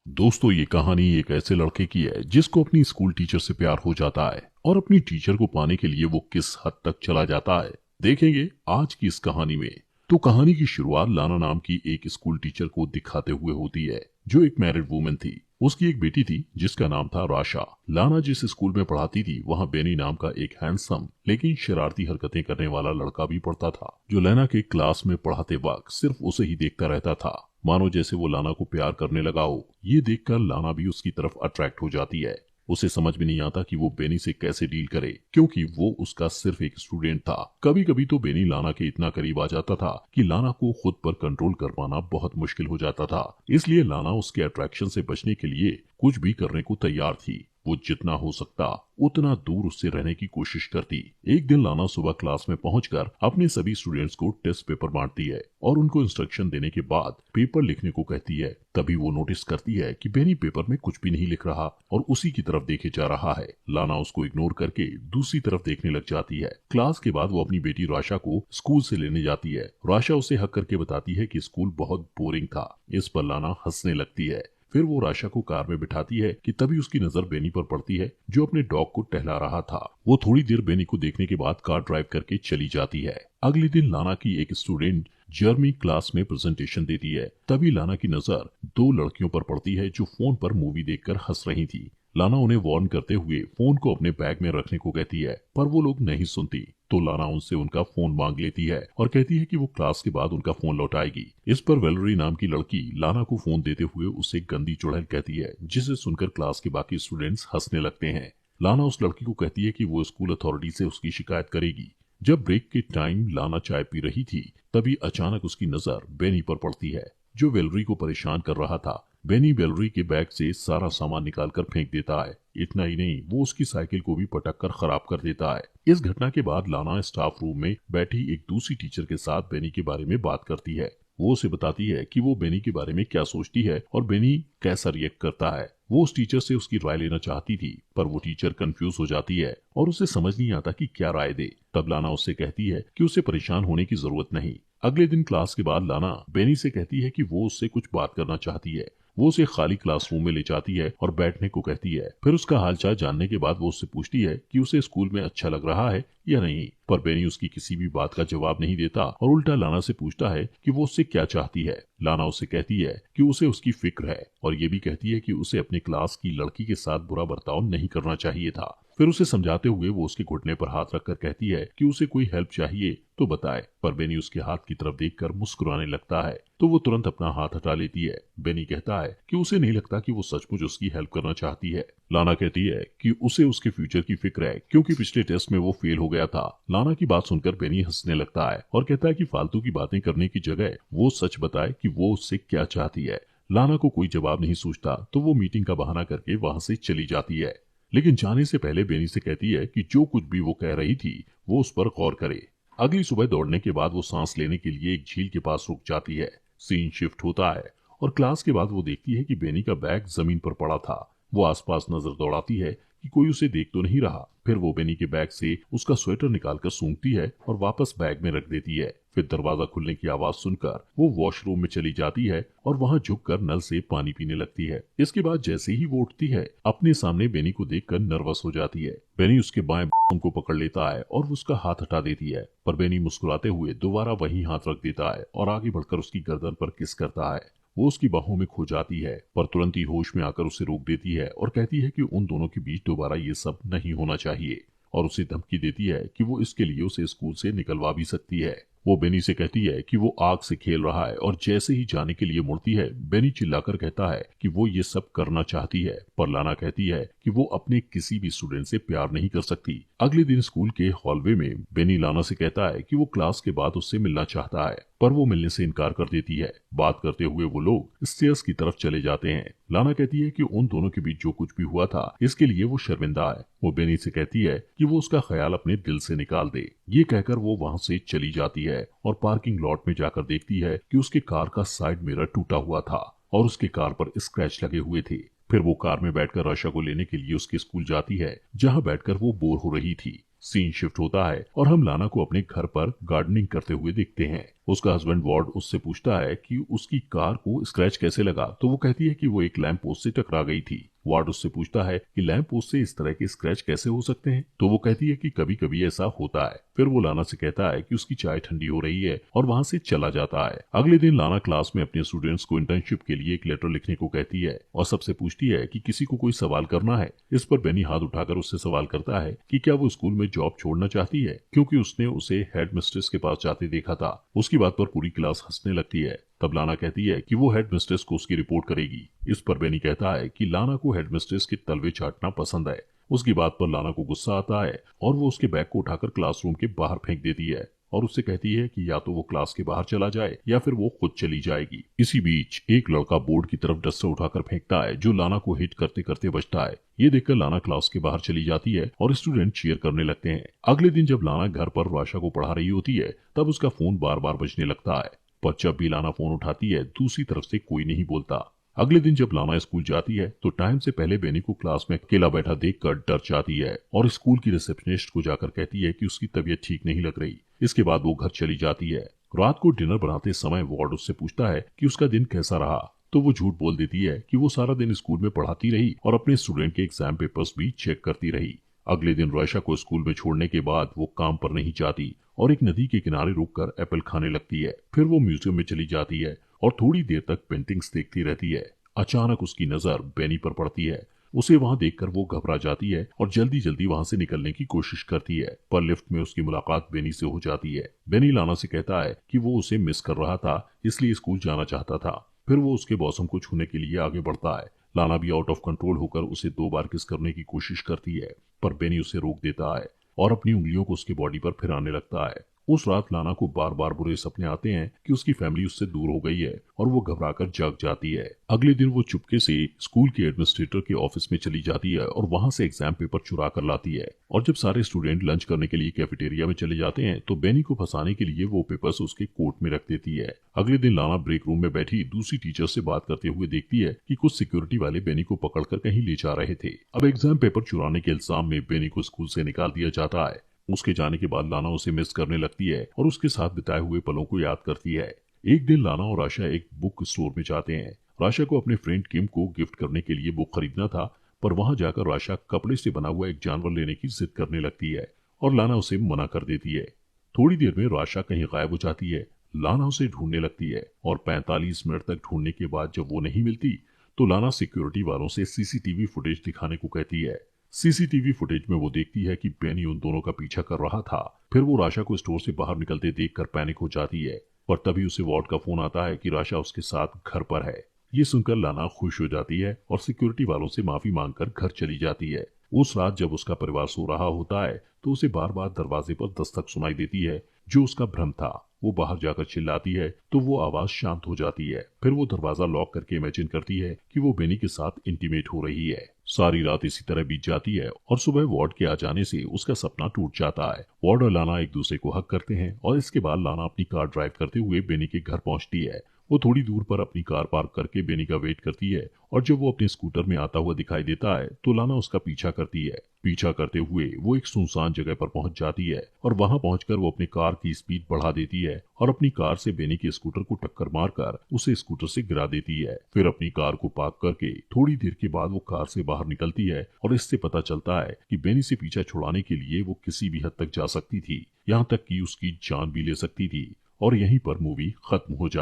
दोस्तों, ये कहानी एक ऐसे लड़के की है जिसको अपनी स्कूल टीचर से प्यार हो जाता है और अपनी टीचर को पाने के लिए वो किस हद तक चला जाता है, देखेंगे आज की इस कहानी में। तो कहानी की शुरुआत लाना नाम की एक स्कूल टीचर को दिखाते हुए होती है, जो एक मैरिड वुमेन थी। उसकी एक बेटी थी जिसका नाम था राशा। लाना जिस स्कूल में पढ़ाती थी वहाँ बेनी नाम का एक हैंडसम लेकिन शरारती हरकतें करने वाला लड़का भी पढ़ता था, जो लाना के क्लास में पढ़ाते वक्त सिर्फ उसे ही देखता रहता था, मानो जैसे वो लाना को प्यार करने लगा हो। ये देखकर लाना भी उसकी तरफ अट्रैक्ट हो जाती है। उसे समझ में नहीं आता कि वो बेनी से कैसे डील करे, क्योंकि वो उसका सिर्फ एक स्टूडेंट था। कभी कभी तो बेनी लाना के इतना करीब आ जाता था कि लाना को खुद पर कंट्रोल कर पाना बहुत मुश्किल हो जाता था। इसलिए लाना उसके अट्रैक्शन से बचने के लिए कुछ भी करने को तैयार थी। वो जितना हो सकता उतना दूर उससे रहने की कोशिश करती। एक दिन लाना सुबह क्लास में पहुंचकर अपने सभी स्टूडेंट्स को टेस्ट पेपर बांटती है और उनको इंस्ट्रक्शन देने के बाद पेपर लिखने को कहती है। तभी वो नोटिस करती है कि बेनी पेपर में कुछ भी नहीं लिख रहा और उसी की तरफ देखे जा रहा है। लाना उसको इग्नोर करके दूसरी तरफ देखने लग जाती है। क्लास के बाद वो अपनी बेटी राशा को स्कूल से लेने जाती है। राशा उसे हक करके बताती है कि स्कूल बहुत बोरिंग था। इस पर लाना हंसने लगती है। फिर वो राशा को कार में बिठाती है कि तभी उसकी नजर बेनी पर पड़ती है, जो अपने डॉग को टहला रहा था। वो थोड़ी देर बेनी को देखने के बाद कार ड्राइव करके चली जाती है। अगले दिन लाना की एक स्टूडेंट जर्मी क्लास में प्रेजेंटेशन देती है। तभी लाना की नजर दो लड़कियों पर पड़ती है जो फोन पर मूवी देखकर हंस रही थी। लाना उन्हें वार्न करते हुए फोन को अपने बैग में रखने को कहती है, पर वो लोग नहीं सुनती। तो लाना उनसे उनका फोन मांग लेती है और कहती है कि वो क्लास के बाद उनका फोन लौटाएगी। इस पर वेलरी नाम की लड़की लाना को फोन देते हुए उसे गंदी चुड़ैल कहती है, जिसे सुनकर क्लास के बाकी स्टूडेंट्स हंसने लगते हैं। लाना उस लड़की को कहती है कि वो स्कूल अथॉरिटी से उसकी शिकायत करेगी। जब ब्रेक के टाइम लाना चाय पी रही थी, तभी अचानक उसकी नजर बेनी पर पड़ती है, जो वेलरी को परेशान कर रहा था। बेनी वेलरी के बैग से सारा सामान निकालकर फेंक देता है। इतना ही नहीं, वो उसकी साइकिल को भी पटक कर खराब कर देता है। इस घटना के बाद लाना स्टाफ रूम में बैठी एक दूसरी टीचर के साथ बेनी के बारे में बात करती है। वो उसे बताती है कि वो बेनी के बारे में क्या सोचती है और बेनी कैसा रिएक्ट करता है। वो उस टीचर से उसकी राय लेना चाहती थी, पर वो टीचर कंफ्यूज हो जाती है और उसे समझ नहीं आता कि क्या राय दे। तब लाना उससे कहती है कि उसे परेशान होने की जरूरत नहीं। अगले दिन क्लास के बाद लाना बेनी से कहती है कि वो उससे कुछ बात करना चाहती है। वो उसे खाली क्लासरूम में ले जाती है और बैठने को कहती है। फिर उसका हालचाल जानने के बाद वो उससे पूछती है कि उसे स्कूल में अच्छा लग रहा है या नहीं, पर बेनी उसकी किसी भी बात का जवाब नहीं देता और उल्टा लाना से पूछता है कि वो उससे क्या चाहती है। लाना उससे कहती है कि उसे उसकी फिक्र है और ये भी कहती है कि उसे अपने क्लास की लड़की के साथ बुरा बर्ताव नहीं करना चाहिए था। फिर उसे समझाते हुए वो उसके घुटने पर हाथ रखकर कहती है कि उसे कोई हेल्प चाहिए तो बताए, पर बेनी उसके हाथ की तरफ देखकर मुस्कुराने लगता है, तो वो तुरंत अपना हाथ हटा लेती है। बेनी कहता है कि उसे नहीं लगता कि वो सचमुच उसकी हेल्प करना चाहती है। लाना कहती है कि उसे उसके फ्यूचर की फिक्र है, क्योंकि पिछले टेस्ट में वो फेल हो गया था। लाना की बात सुनकर बेनी हंसने लगता है और कहता है कि फालतू की बातें करने की जगह वो सच बताए कि वो उससे क्या चाहती है। लाना को कोई जवाब नहीं सूझता, तो वो मीटिंग का बहाना करके वहां से चली जाती है। लेकिन जाने से पहले बेनी से कहती है कि जो कुछ भी वो कह रही थी वो उस पर गौर करे। अगली सुबह दौड़ने के बाद वो सांस लेने के लिए एक झील के पास रुक जाती है। सीन शिफ्ट होता है और क्लास के बाद वो देखती है कि बेनी का बैग जमीन पर पड़ा था। वो आसपास नजर दौड़ाती है कि कोई उसे देख तो नहीं रहा। फिर वो बेनी के बैग से उसका स्वेटर निकालकर सूंघती है और वापस बैग में रख देती है। फिर दरवाजा खुलने की आवाज सुनकर वो वॉशरूम में चली जाती है और वहां झुककर नल से पानी पीने लगती है। इसके बाद जैसे ही वो उठती है, अपने सामने बेनी को देखकर नर्वस हो जाती है। बेनी उसके बाएं को पकड़ लेता है और उसका हाथ हटा देती है, पर बेनी मुस्कुराते हुए दोबारा वही हाथ रख देता है और आगे बढ़कर उसकी गर्दन पर किस करता है। वो उसकी बाहों में खो जाती है, पर तुरंत ही होश में आकर उसे रोक देती है और कहती है कि उन दोनों के बीच दोबारा ये सब नहीं होना चाहिए, और उसे धमकी देती है कि वो इसके लिए उसे स्कूल से निकलवा भी सकती है। वो बेनी से कहती है कि वो आग से खेल रहा है और जैसे ही जाने के लिए मुड़ती है, बेनी चिल्लाकर कहता है कि वो ये सब करना चाहती है, पर लाना कहती है कि वो अपने किसी भी स्टूडेंट से प्यार नहीं कर सकती। अगले दिन स्कूल के हॉलवे में बेनी लाना से कहता है कि वो क्लास के बाद उससे मिलना चाहता है, पर वो मिलने से इनकार कर देती है। बात करते हुए वो लोग स्टेयर्स की तरफ चले जाते हैं। लाना कहती है कि उन दोनों के बीच जो कुछ भी हुआ था इसके लिए वो शर्मिंदा है। वो बेनी से कहती है कि वो उसका ख्याल अपने दिल से निकाल दे। ये कहकर वो वहाँ से चली जाती है और पार्किंग लॉट में जाकर देखती है कि उसके कार का साइड मिरर टूटा हुआ था और उसके कार पर स्क्रैच लगे हुए थे। फिर वो कार में बैठकर आशा को लेने के लिए उसके स्कूल जाती है, जहाँ बैठकर वो बोर हो रही थी। सीन शिफ्ट होता है और हम लाना को अपने घर पर गार्डनिंग करते हुए देखते हैं। उसका हस्बैंड वार्ड उससे पूछता है कि उसकी कार को स्क्रैच कैसे लगा, तो वो कहती है कि वो एक लैंप पोस्ट से टकरा गई थी। वार्ड उससे पूछता है कि लैंप पोस्ट से इस तरह के स्क्रैच कैसे हो सकते हैं, तो वो कहती है कि कभी कभी ऐसा होता है। फिर वो लाना से कहता है कि उसकी चाय ठंडी हो रही है और वहां से चला जाता है। अगले दिन लाना क्लास में अपने स्टूडेंट्स को इंटर्नशिप के लिए एक लेटर लिखने को कहती है और सबसे पूछती है कि किसी को कोई सवाल करना है। इस पर बेनी हाथ उठाकर उससे सवाल करता है कि क्या वो स्कूल में जॉब छोड़ना चाहती है, क्योंकि उसने उसे हेड मिस्ट्रेस के पास जाते देखा था। उसकी बात पर पूरी क्लास हंसने लगती है। तब लाना कहती है कि वो हेड मिस्ट्रेस को उसकी रिपोर्ट करेगी। इस पर बेनी कहता है कि लाना को हेड मिस्ट्रेस के तलवे चाटना पसंद है। उसकी बात पर लाना को गुस्सा आता है और वो उसके बैग को उठाकर क्लासरूम के बाहर फेंक देती है और उससे कहती है कि या तो वो क्लास के बाहर चला जाए या फिर वो खुद चली जाएगी। इसी बीच एक लड़का बोर्ड की तरफ डस्टर उठाकर फेंकता है जो लाना को हिट करते करते बचता है। ये देखकर लाना क्लास के बाहर चली जाती है और स्टूडेंट चीयर करने लगते हैं। अगले दिन जब लाना घर पर राशा को पढ़ा रही होती है तब उसका फोन बार बार बजने लगता है, पर जब भी लाना फोन उठाती है दूसरी तरफ से कोई नहीं बोलता। अगले दिन जब लाना स्कूल जाती है तो टाइम से पहले बेनी को क्लास में अकेला बैठा देखकर डर जाती है और स्कूल की रिसेप्शनिस्ट को जाकर कहती है कि उसकी तबीयत ठीक नहीं लग रही। इसके बाद वो घर चली जाती है। रात को डिनर बनाते समय वार्ड उससे पूछता है कि उसका दिन कैसा रहा, तो वो झूठ बोल देती है कि वो सारा दिन स्कूल में पढ़ाती रही और अपने स्टूडेंट के एग्जाम पेपर्स भी चेक करती रही। अगले दिन राशा को स्कूल में छोड़ने के बाद वो काम पर नहीं जाती और एक नदी के किनारे रुककर एप्पल खाने लगती है। फिर वो म्यूजियम में चली जाती है और थोड़ी देर तक पेंटिंग्स देखती रहती है। अचानक उसकी नजर बेनी पर पड़ती है। उसे वहां देखकर वो घबरा जाती है और जल्दी जल्दी वहां से निकलने की कोशिश करती है, पर लिफ्ट में उसकी मुलाकात बेनी से हो जाती है। बेनी लाना से कहता है कि वो उसे मिस कर रहा था, इसलिए स्कूल जाना चाहता था। फिर वो उसके बॉसम को छूने के लिए आगे बढ़ता है। लाना भी आउट ऑफ कंट्रोल होकर उसे 2 बार किस करने की कोशिश करती है, पर बेनी उसे रोक देता है और अपनी उंगलियों को उसके बॉडी पर फिराने लगता है। उस रात लाना को बार बार बुरे सपने आते हैं कि उसकी फैमिली उससे दूर हो गई है और वो घबराकर जाग जाती है। अगले दिन वो चुपके से स्कूल के एडमिनिस्ट्रेटर के ऑफिस में चली जाती है और वहां से एग्जाम पेपर चुरा कर लाती है। और जब सारे स्टूडेंट लंच करने के लिए कैफेटेरिया में चले जाते हैं तो बेनी को फंसाने के लिए वो पेपर्स उसके कोट में रख देती है। अगले दिन लाना ब्रेक रूम में बैठी दूसरी टीचर से बात करते हुए देखती है कि कुछ सिक्योरिटी वाले बेनी को पकड़कर कहीं ले जा रहे थे। अब एग्जाम पेपर चुराने के इल्जाम में बेनी को स्कूल से निकाल दिया जाता है। उसके जाने के बाद लाना उसे मिस करने लगती है और उसके साथ बिताए हुए पलों को याद करती है। एक दिन लाना और राशा एक बुक स्टोर में जाते हैं। राशा को अपने फ्रेंड किम को गिफ्ट करने के लिए बुक खरीदना था, पर वहां जाकर राशा कपड़े से बना हुआ एक जानवर लेने की जिद करने लगती है और लाना उसे मना कर देती है। थोड़ी देर में राशा कहीं गायब हो जाती है। लाना उसे ढूंढने लगती है और 45 मिनट तक ढूंढने के बाद जब वो नहीं मिलती तो लाना सिक्योरिटी वालों से सीसीटीवी फुटेज दिखाने को कहती है। सीसीटीवी फुटेज में वो देखती है कि बेनी उन दोनों का पीछा कर रहा था। फिर वो राशा को स्टोर से बाहर निकलते देखकर पैनिक हो जाती है, पर तभी उसे वार्ड का फोन आता है कि राशा उसके साथ घर पर है। ये सुनकर लाना खुश हो जाती है और सिक्योरिटी वालों से माफी मांगकर घर चली जाती है। उस रात जब उसका परिवार सो रहा होता है तो उसे बार बार दरवाजे पर दस्तक सुनाई देती है, जो उसका भ्रम था। वो बाहर जाकर चिल्लाती है तो वो आवाज शांत हो जाती है। फिर वो दरवाजा लॉक करके इमेजिन करती है कि वो बेनी के साथ इंटीमेट हो रही है। सारी रात इसी तरह बीत जाती है और सुबह वार्ड के आ जाने से उसका सपना टूट जाता है। वार्ड और लाना एक दूसरे को हक करते हैं और इसके बाद लाना अपनी कार ड्राइव करते हुए बेनी के घर पहुंचती है। वो थोड़ी दूर पर अपनी कार पार्क करके बेनी का वेट करती है और जब वो अपने स्कूटर में आता हुआ दिखाई देता है तो लाना उसका पीछा करती है। पीछा करते हुए वो एक सुनसान जगह पर पहुंच जाती है और वहां पहुंचकर वो अपनी कार की स्पीड बढ़ा देती है और अपनी कार से बेनी के स्कूटर को टक्कर मारकर उसे स्कूटर से गिरा देती है। फिर अपनी कार को पार्क करके थोड़ी देर के बाद वो कार से बाहर निकलती है और इससे पता चलता है कि बेनी से पीछा छुड़ाने के लिए वो किसी भी हद तक जा सकती थी, यहाँ तक कि उसकी जान भी ले सकती थी। और यहीं पर मूवी खत्म हो जाती